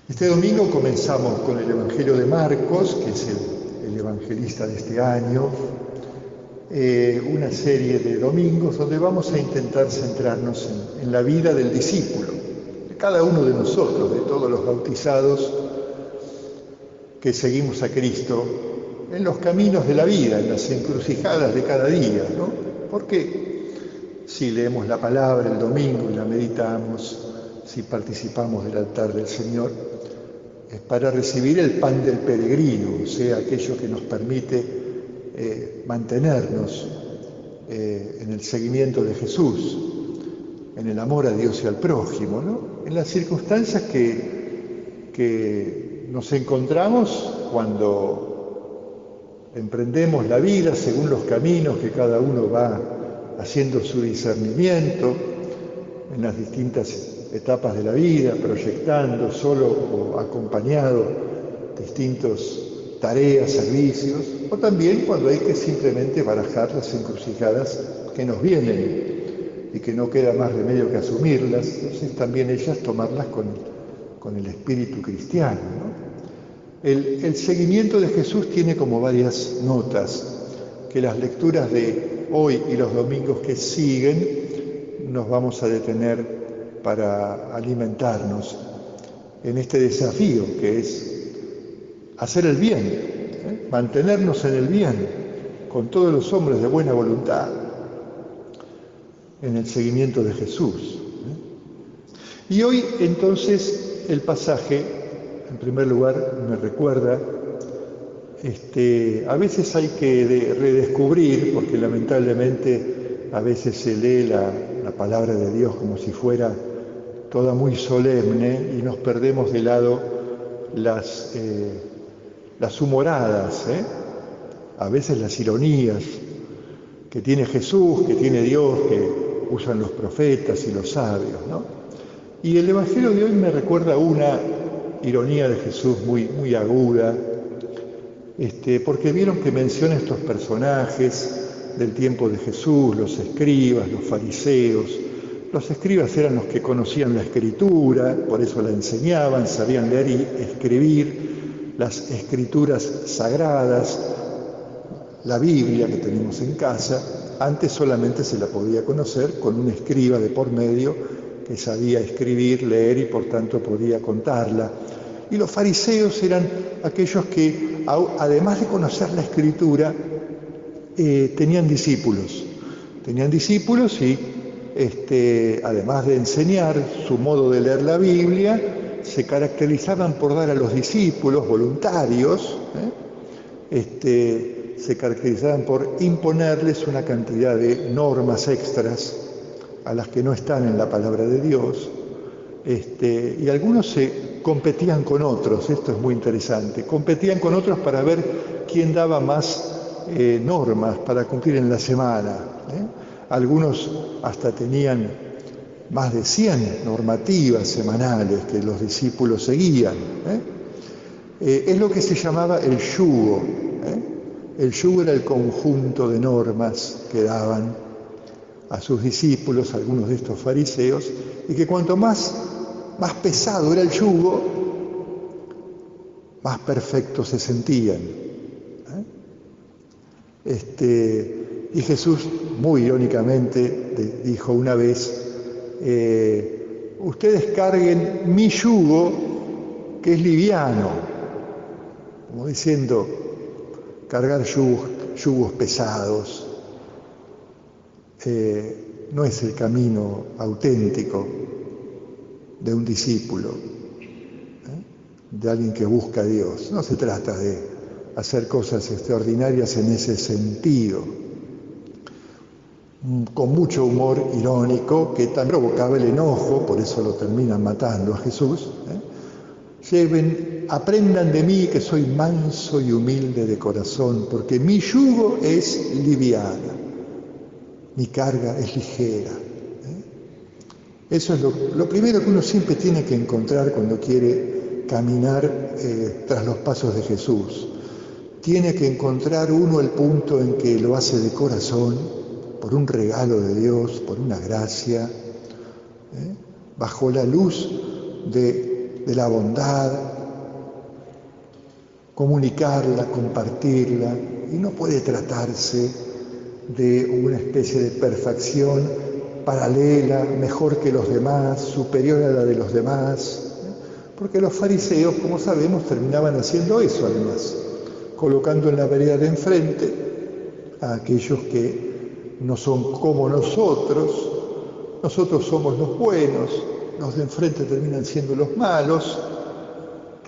Este domingo comenzamos con el Evangelio de Marcos, que es el evangelista de este año, una serie de domingos donde vamos a intentar centrarnos en la vida del discípulo, de cada uno de nosotros, de todos los bautizados que seguimos a Cristo, en los caminos de la vida, en las encrucijadas de cada día, ¿no? Porque si leemos la palabra el domingo y la meditamos, si participamos del altar del Señor, es para recibir el pan del peregrino, o sea, aquello que nos permite mantenernos en el seguimiento de Jesús, en el amor a Dios y al prójimo, ¿no? En las circunstancias que nos encontramos cuando emprendemos la vida según los caminos que cada uno va haciendo su discernimiento en las distintas etapas de la vida, proyectando solo o acompañado distintas tareas, servicios, o también cuando hay que simplemente barajar las encrucijadas que nos vienen y que no queda más remedio que asumirlas, entonces también ellas tomarlas con el espíritu cristiano, ¿no? El seguimiento de Jesús tiene como varias notas que las lecturas de hoy y los domingos que siguen nos vamos a detener para alimentarnos en este desafío que es hacer el bien, mantenernos en el bien con todos los hombres de buena voluntad en el seguimiento de Jesús. Y hoy entonces el pasaje, en primer lugar, me recuerda, a veces hay que redescubrir, porque lamentablemente a veces se lee la palabra de Dios como si fuera toda muy solemne y nos perdemos de lado las humoradas, a veces las ironías que tiene Jesús, que tiene Dios, que usan los profetas y los sabios, ¿no? Y el Evangelio de hoy me recuerda una ironía de Jesús muy aguda, porque vieron que menciona estos personajes del tiempo de Jesús, los escribas, los fariseos. Los escribas eran los que conocían la escritura, por eso la enseñaban, sabían leer y escribir las escrituras sagradas, la Biblia que tenemos en casa. Antes solamente se la podía conocer con un escriba de por medio que sabía escribir, leer y por tanto podía contarla. Y los fariseos eran aquellos que, además de conocer la escritura, tenían discípulos y además de enseñar su modo de leer la Biblia, se caracterizaban por dar a los discípulos voluntarios, se caracterizaban por imponerles una cantidad de normas extras a las que no están en la palabra de Dios, y algunos se competían con otros, esto es muy interesante, competían con otros para ver quién daba más normas para cumplir en la semana. Algunos hasta tenían más de 100 normativas semanales que los discípulos seguían. Es lo que se llamaba el yugo. El yugo era el conjunto de normas que daban a sus discípulos, algunos de estos fariseos, y que cuanto más pesado era el yugo, más perfectos se sentían. Y Jesús, muy irónicamente, dijo una vez, ustedes carguen mi yugo, que es liviano, como diciendo, cargar yugos pesados no es el camino auténtico de un discípulo, de alguien que busca a Dios. No se trata de hacer cosas extraordinarias en ese sentido, con mucho humor irónico que también provocaba el enojo, por eso lo terminan matando a Jesús. Aprendan de mí que soy manso y humilde de corazón, porque mi yugo es liviana, mi carga es ligera. Eso es lo primero que uno siempre tiene que encontrar cuando quiere caminar tras los pasos de Jesús. Tiene que encontrar uno el punto en que lo hace de corazón, por un regalo de Dios, por una gracia, bajo la luz de de la bondad, comunicarla, compartirla, y no puede tratarse de una especie de perfección paralela, mejor que los demás, superior a la de los demás, porque los fariseos, como sabemos, terminaban haciendo eso además, colocando en la vereda de enfrente a aquellos que no son como nosotros somos los buenos, los de enfrente terminan siendo los malos,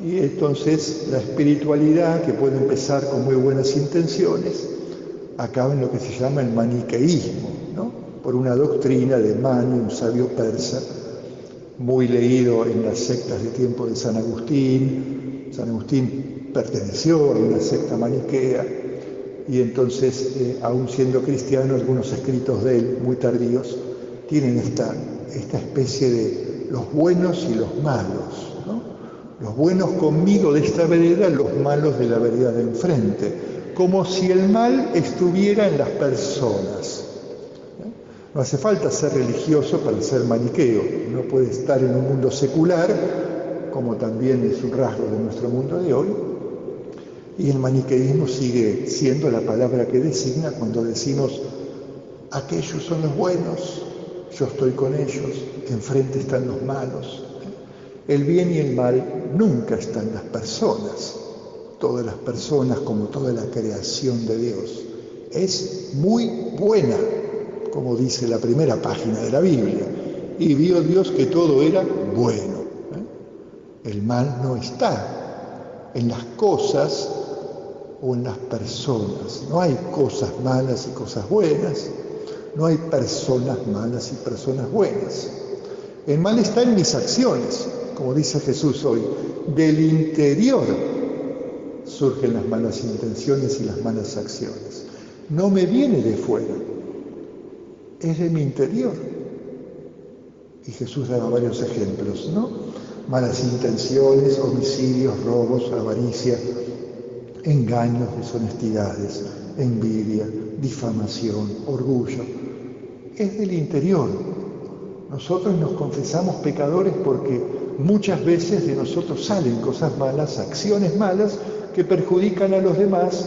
y entonces la espiritualidad, que puede empezar con muy buenas intenciones, acaba en lo que se llama el maniqueísmo, ¿no? Por una doctrina de Mani, un sabio persa, muy leído en las sectas de tiempo de San Agustín. San Agustín perteneció a una secta maniquea, y entonces, aún siendo cristiano, algunos escritos de él, muy tardíos, tienen esta especie de los buenos y los malos, ¿no? Los buenos conmigo de esta vereda, los malos de la vereda de enfrente, como si el mal estuviera en las personas. No hace falta ser religioso para ser maniqueo, uno puede estar en un mundo secular, como también es un rasgo de nuestro mundo de hoy, y el maniqueísmo sigue siendo la palabra que designa cuando decimos aquellos son los buenos, yo estoy con ellos, enfrente están los malos. El bien y el mal nunca están en las personas. Todas las personas, como toda la creación de Dios, es muy buena, como dice la primera página de la Biblia. Y vio Dios que todo era bueno. El mal no está en las cosas o en las personas. No hay cosas malas y cosas buenas. No hay personas malas y personas buenas. El mal está en mis acciones, como dice Jesús hoy. Del interior surgen las malas intenciones y las malas acciones. No me viene de fuera, es de mi interior. Y Jesús daba varios ejemplos, ¿no? Malas intenciones, homicidios, robos, avaricia, engaños, deshonestidades, envidia, difamación, orgullo. Es del interior. Nosotros nos confesamos pecadores porque muchas veces de nosotros salen cosas malas, acciones malas que perjudican a los demás,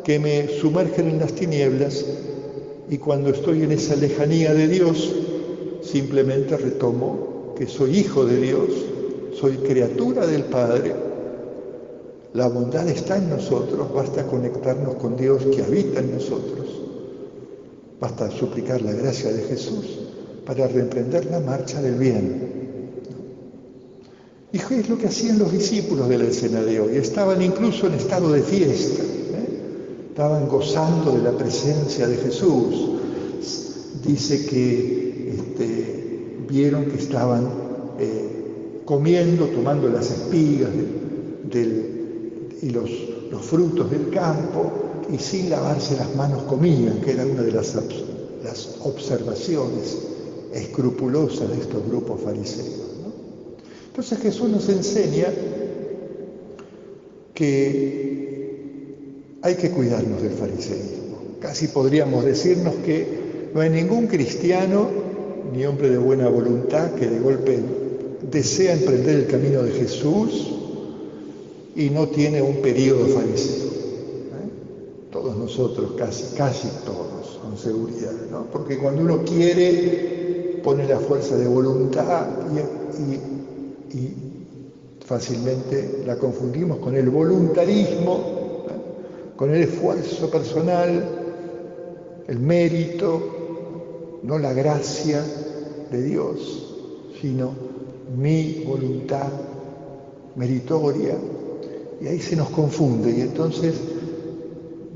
que me sumergen en las tinieblas, y cuando estoy en esa lejanía de Dios, simplemente retomo que soy hijo de Dios, soy criatura del Padre. La bondad está en nosotros, basta conectarnos con Dios que habita en nosotros. Basta suplicar la gracia de Jesús para reemprender la marcha del bien. Y es lo que hacían los discípulos de la escena de hoy. Estaban incluso en estado de fiesta, estaban gozando de la presencia de Jesús. Dice que vieron que estaban comiendo, tomando las espigas y los frutos del campo, y sin lavarse las manos comían, que era una de las observaciones escrupulosas de estos grupos fariseos, ¿no? Entonces Jesús nos enseña que hay que cuidarnos del fariseísmo. Casi podríamos decirnos que no hay ningún cristiano ni hombre de buena voluntad que de golpe desea emprender el camino de Jesús y no tiene un periodo fariseo. Todos nosotros, casi todos, con seguridad, ¿no? Porque cuando uno quiere, pone la fuerza de voluntad y fácilmente la confundimos con el voluntarismo, con el esfuerzo personal, el mérito, no la gracia de Dios, sino mi voluntad meritoria, y ahí se nos confunde, y entonces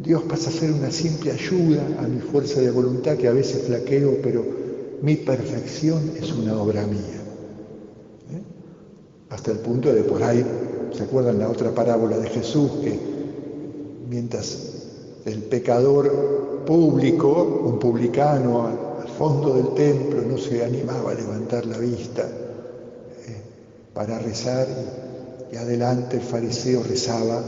Dios pasa a ser una simple ayuda a mi fuerza de voluntad, que a veces flaqueo, pero mi perfección es una obra mía. Hasta el punto de por ahí, ¿se acuerdan la otra parábola de Jesús? Que mientras el pecador público, un publicano al fondo del templo, no se animaba a levantar la vista para rezar, y adelante el fariseo rezaba,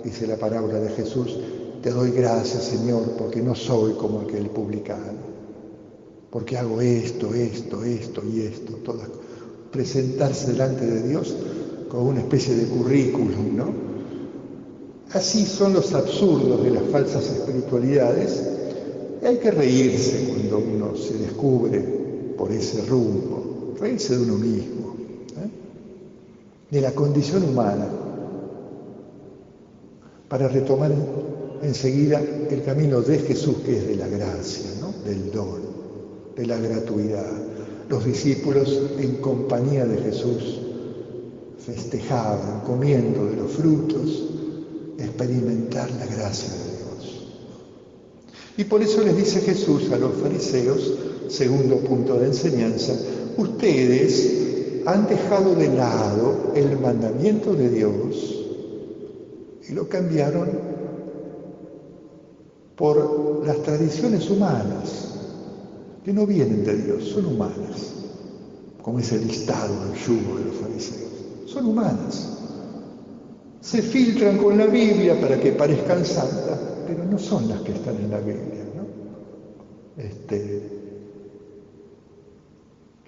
dice la parábola de Jesús: te doy gracias, Señor, porque no soy como aquel publicano, porque hago esto y esto, todas. Presentarse delante de Dios con una especie de currículum, ¿no? Así son los absurdos de las falsas espiritualidades. Y hay que reírse cuando uno se descubre por ese rumbo, reírse de uno mismo, de la condición humana, para retomar enseguida el camino de Jesús, que es de la gracia, ¿no? Del don, de la gratuidad. Los discípulos, en compañía de Jesús, festejaban, comiendo de los frutos, experimentar la gracia de Dios. Y por eso les dice Jesús a los fariseos, segundo punto de enseñanza, ustedes han dejado de lado el mandamiento de Dios y lo cambiaron por las tradiciones humanas, que no vienen de Dios, son humanas, como es el listado del yugo de los fariseos, son humanas. Se filtran con la Biblia para que parezcan santas, pero no son las que están en la Biblia, ¿no?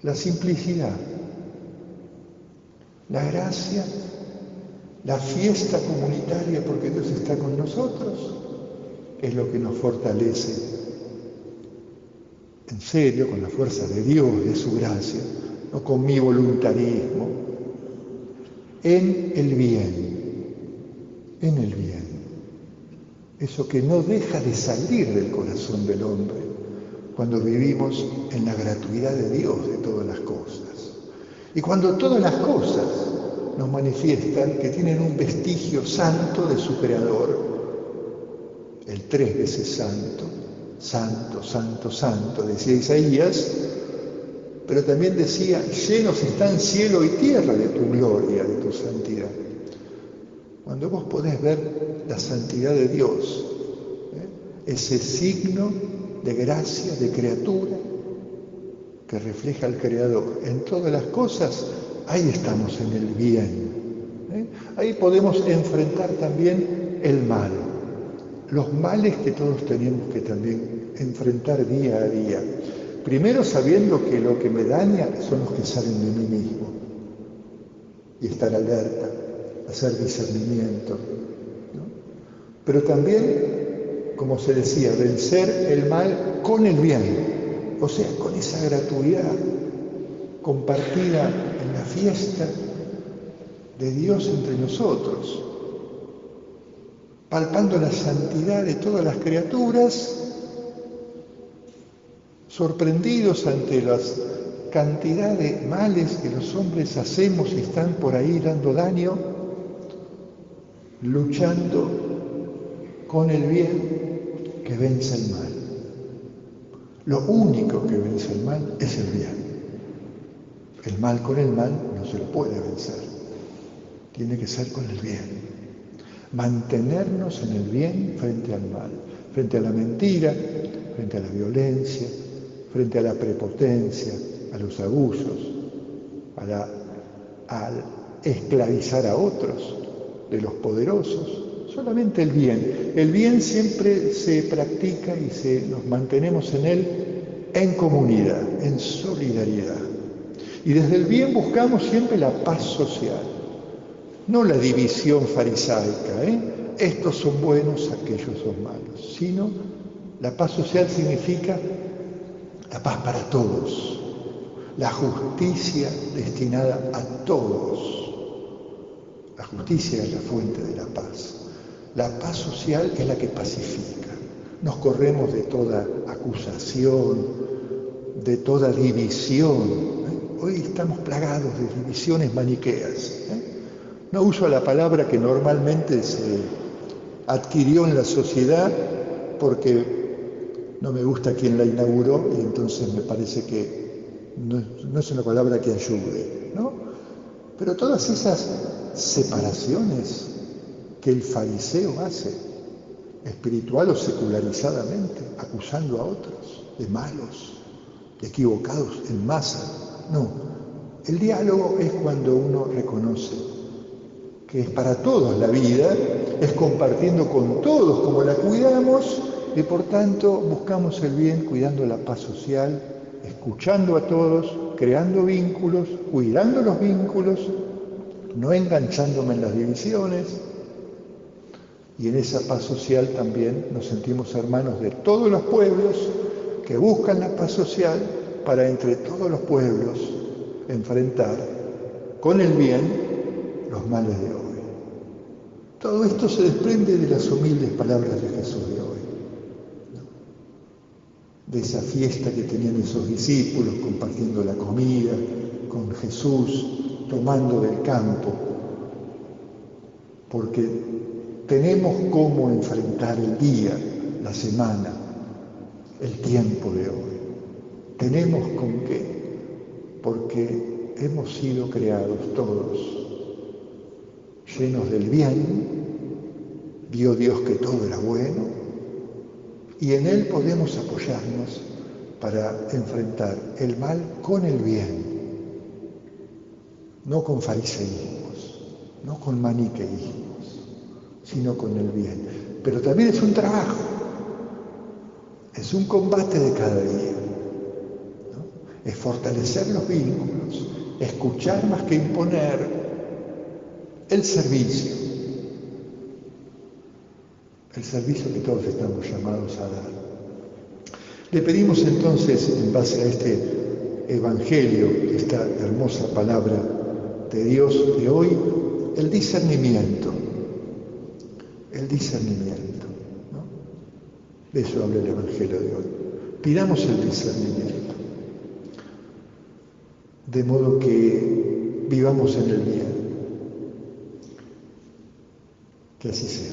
La simplicidad, la gracia, la fiesta comunitaria porque Dios está con nosotros, es lo que nos fortalece en serio, con la fuerza de Dios, de su gracia, no con mi voluntarismo, en el bien. En el bien, eso que no deja de salir del corazón del hombre cuando vivimos en la gratuidad de Dios de todas las cosas. Y cuando todas las cosas nos manifiestan que tienen un vestigio santo de su Creador, el 3 veces santo, santo, santo, santo, decía Isaías, pero también decía, llenos están cielo y tierra de tu gloria, de tu santidad. Cuando vos podés ver la santidad de Dios, ese signo de gracia, de criatura, que refleja al Creador en todas las cosas, ahí estamos en el bien. Ahí podemos enfrentar también el mal, los males que todos tenemos que también enfrentar día a día. Primero sabiendo que lo que me daña son los que salen de mí mismo, y estar alerta, hacer discernimiento, ¿no? Pero también, como se decía, vencer el mal con el bien, o sea, con esa gratuidad compartida en la fiesta de Dios entre nosotros, palpando la santidad de todas las criaturas, sorprendidos ante las cantidad de males que los hombres hacemos y están por ahí dando daño, luchando con el bien que vence el mal. Lo único que vence el mal es el bien. El mal con el mal no se lo puede vencer. Tiene que ser con el bien. Mantenernos en el bien frente al mal, frente a la mentira, frente a la violencia, frente a la prepotencia, a los abusos, al esclavizar a otros de los poderosos. Solamente el bien. El bien siempre se practica y nos mantenemos en él en comunidad, en solidaridad. Y desde el bien buscamos siempre la paz social, no la división farisaica, estos son buenos, aquellos son malos, sino la paz social significa la paz para todos, la justicia destinada a todos. La justicia es la fuente de la paz. La paz social es la que pacifica. Nos corremos de toda acusación, de toda división. Hoy estamos plagados de divisiones maniqueas. No uso la palabra que normalmente se adquirió en la sociedad porque no me gusta quien la inauguró y entonces me parece que no es una palabra que ayude, ¿no? Pero todas esas separaciones que el fariseo hace, espiritual o secularizadamente, acusando a otros de malos, de equivocados en masa. No, el diálogo es cuando uno reconoce que es para todos la vida, es compartiendo con todos como la cuidamos y por tanto buscamos el bien cuidando la paz social, escuchando a todos, creando vínculos, cuidando los vínculos no enganchándome en las divisiones, y en esa paz social también nos sentimos hermanos de todos los pueblos que buscan la paz social para entre todos los pueblos enfrentar con el bien los males de hoy. Todo esto se desprende de las humildes palabras de Jesús de hoy, ¿no? De esa fiesta que tenían esos discípulos compartiendo la comida con Jesús, tomando del campo, porque tenemos cómo enfrentar el día, la semana, el tiempo de hoy. Tenemos con qué, porque hemos sido creados todos llenos del bien, vio Dios que todo era bueno, y en Él podemos apoyarnos para enfrentar el mal con el bien, no con fariseísmos, no con maniqueísmos, sino con el bien. Pero también es un trabajo, es un combate de cada día, ¿no? Es fortalecer los vínculos, escuchar más que imponer, el servicio que todos estamos llamados a dar. Le pedimos entonces, en base a este Evangelio, esta hermosa palabra de Dios de hoy, el discernimiento, ¿no? De eso habla el Evangelio de hoy. Pidamos el discernimiento, de modo que vivamos en el bien. Que así sea.